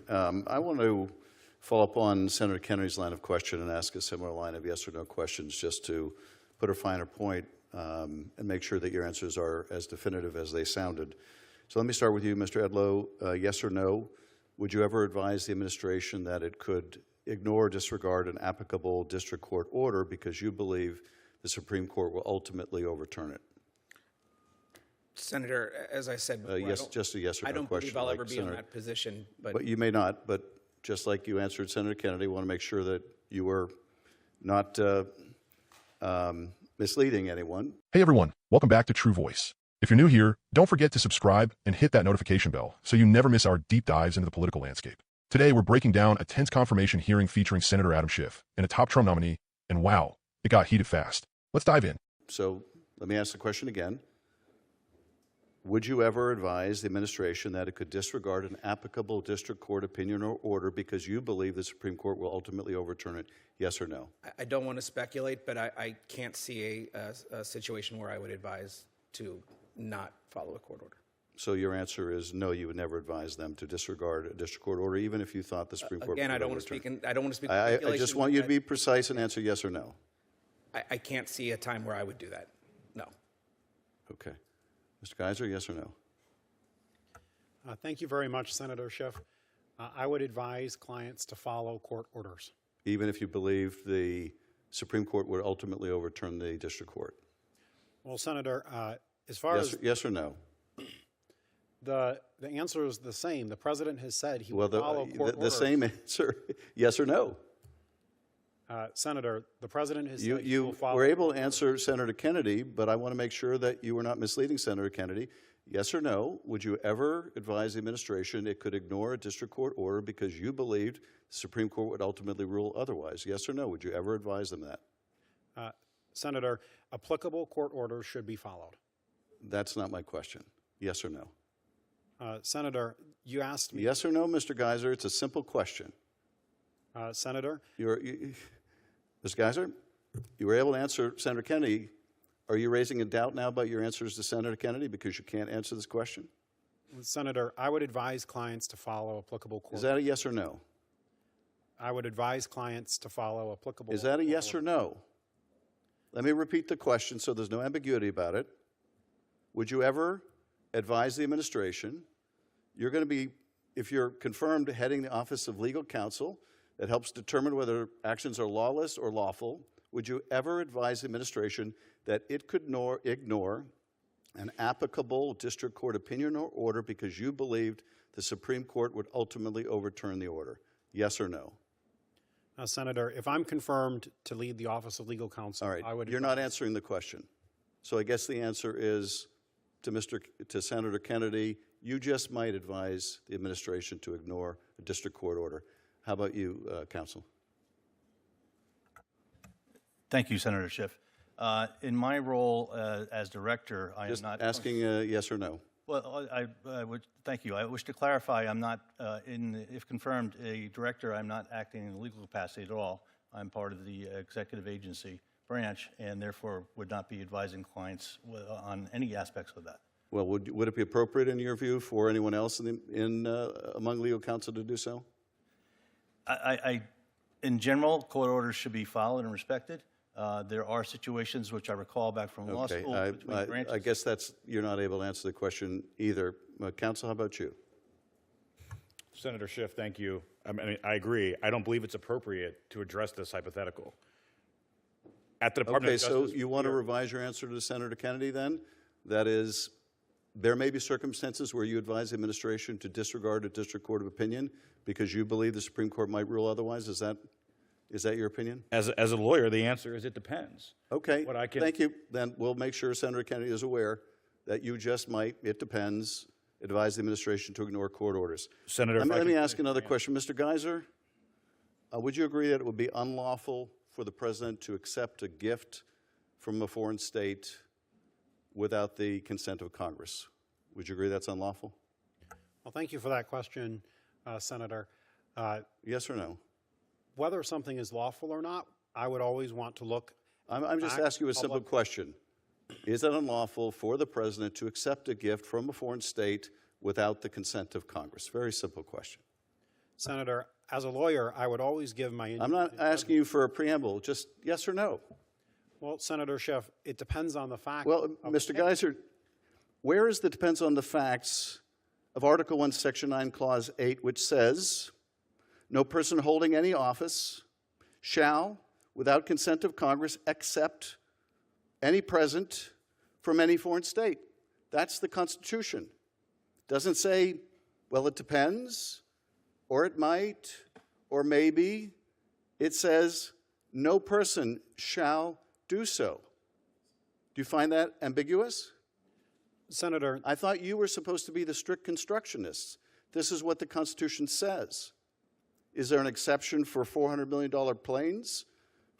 I want to follow up on Senator Kennedy's line of question and ask a similar line of yes or no questions just to put a finer point and make sure that your answers are as definitive as they sounded. So let me start with you, Mr. Edlow. Yes or no, would you ever advise the administration that it could ignore or disregard an applicable district court order because you believe the Supreme Court will ultimately overturn it? Senator, as I said before, yes, just a yes or no question. I don't believe I'll ever be Senator, in that position. But you may not. But just like you answered Senator Kennedy, I want to make sure that you were not misleading anyone. Hey everyone, welcome back to True Voice. If you're new here, don't forget to subscribe and hit that notification bell so you never miss our deep dives into the political landscape. Today, we're breaking down a tense confirmation hearing featuring Senator Adam Schiff and a top Trump nominee, and wow, it got heated fast. Let's dive in. So let me ask the question again. Would you ever advise the administration that it could disregard an applicable district court opinion or order because you believe the Supreme Court will ultimately overturn it? Yes or no? I don't want to speculate, but I can't see a situation where I would advise to not follow a court order. So your answer is no, you would never advise them to disregard a district court order, even if you thought the Supreme Court Again, would I don't want to overturn. speak. I don't want to speak. I just want you to be precise and answer yes or no. I can't see a time where I would do that. No. Okay. Mr. Geiser, yes or no? Thank you very much, Senator Schiff. I would advise clients to follow court orders. Even if you believe the Supreme Court would ultimately overturn the district court? Well, Senator, as far as yes or no? The answer is the same. The president has said he will follow court orders. The same answer, yes or no? Senator, the president has said he will follow. You were able to answer Senator Kennedy, but I want to make sure that you were not misleading Senator Kennedy. Yes or no, would you ever advise the administration it could ignore a district court order because you believed the Supreme Court would ultimately rule otherwise? Yes or no, would you ever advise them that? Senator, applicable court orders should be followed. That's not my question. Yes or no? Senator, you asked me. Yes or no, Mr. Geiser? It's a simple question. Senator? Mr. Geiser, you were able to answer Senator Kennedy. Are you raising a doubt now about your answers to Senator Kennedy because you can't answer this question? Senator, I would advise clients to follow applicable court orders. Is that a yes or no? I would advise clients to follow applicable. Is that a yes or no? Let me repeat the question so there's no ambiguity about it. Would you ever advise the administration, you're going to be, if you're confirmed, heading the Office of Legal Counsel that helps determine whether actions are lawless or lawful, would you ever advise the administration that it could ignore an applicable district court opinion or order because you believed the Supreme Court would ultimately overturn the order? Yes or no? Senator, if I'm confirmed to lead the Office of Legal Counsel, all right. I would. You're not answering the question. So I guess the answer is to Senator Kennedy, you just might advise the administration to ignore a district court order. How about you, counsel? Thank you, Senator Schiff. In my role as director, I am not asking yes or no. Well, I would thank you. I wish to clarify. I'm not, if confirmed, a director. I'm not acting in a legal capacity at all. I'm part of the executive agency branch, and therefore would not be advising clients on any aspects of that. Well, would it be appropriate, in your view, for anyone else among legal counsel to do so? In general, court orders should be followed and respected. There are situations which I recall back from law school between branches. I guess you're not able to answer the question either. Counsel, how about you? Senator Schiff, thank you. I agree. I don't believe it's appropriate to address this hypothetical. At the Department of Justice, so you want to revise your answer to Senator Kennedy then? That is, there may be circumstances where you advise the administration to disregard a district court of opinion because you believe the Supreme Court might rule otherwise. Is that your opinion? As a lawyer, the answer is it depends. Okay, thank you. Then we'll make sure Senator Kennedy is aware that you just might, it depends, advise the administration to ignore court orders. Senator, let me ask another question. Mr. Geiser, would you agree that it would be unlawful for the president to accept a gift from a foreign state without the consent of Congress? Would you agree that's unlawful? Well, thank you for that question, Senator. Yes or no? Whether something is lawful or not, I would always want to look. I'm just asking you a simple question. Is it unlawful for the president to accept a gift from a foreign state without the consent of Congress? Very simple question. Senator, as a lawyer, I would always give my... I'm not asking you for a preamble, just yes or no. Well, Senator Schiff, it depends on the fact... Well, Mr. Geiser, where is the depends on the facts of Article 1, Section 9, Clause 8, which says, no person holding any office shall, without consent of Congress, accept any present from any foreign state. That's the Constitution. Doesn't say, well, it depends, or it might, or maybe. It says, no person shall do so. Do you find that ambiguous? Senator... I thought you were supposed to be the strict constructionists. This is what the Constitution says. Is there an exception for $400 million planes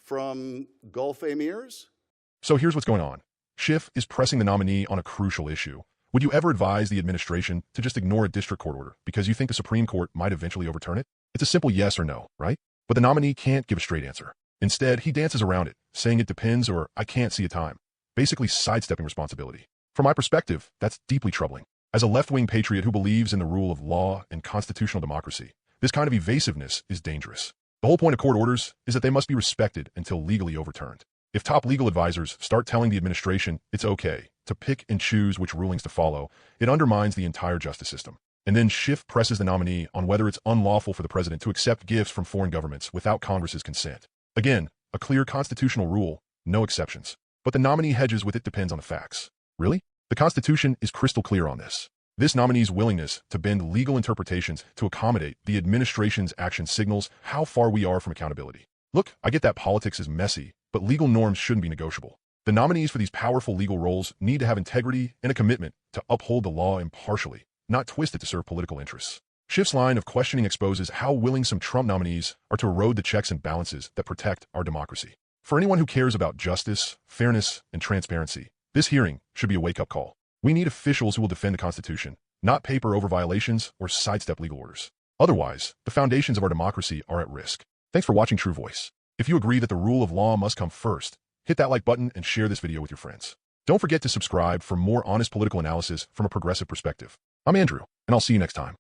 from Gulf emirs? So here's what's going on. Schiff is pressing the nominee on a crucial issue. Would you ever advise the administration to just ignore a district court order because you think the Supreme Court might eventually overturn it? It's a simple yes or no, right? But the nominee can't give a straight answer. Instead, he dances around it, saying it depends or I can't see a time, basically sidestepping responsibility. From my perspective, that's deeply troubling. As a left-wing patriot who believes in the rule of law and constitutional democracy, this kind of evasiveness is dangerous. The whole point of court orders is that they must be respected until legally overturned. If top legal advisors start telling the administration it's okay to pick and choose which rulings to follow, it undermines the entire justice system. And then Schiff presses the nominee on whether it's unlawful for the president to accept gifts from foreign governments without Congress's consent. Again, a clear constitutional rule, no exceptions. But the nominee hedges with it depends on the facts. Really? The Constitution is crystal clear on this. This nominee's willingness to bend legal interpretations to accommodate the administration's action signals how far we are from accountability. Look, I get that politics is messy, but legal norms shouldn't be negotiable. The nominees for these powerful legal roles need to have integrity and a commitment to uphold the law impartially, not twist it to serve political interests. Schiff's line of questioning exposes how willing some Trump nominees are to erode the checks and balances that protect our democracy. For anyone who cares about justice, fairness, and transparency, this hearing should be a wake-up call. We need officials who will defend the Constitution, not paper over violations or sidestep legal orders. Otherwise, the foundations of our democracy are at risk. Thanks for watching True Voice. If you agree that the rule of law must come first, hit that like button and share this video with your friends. Don't forget to subscribe for more honest political analysis from a progressive perspective. I'm Andrew, and I'll see you next time.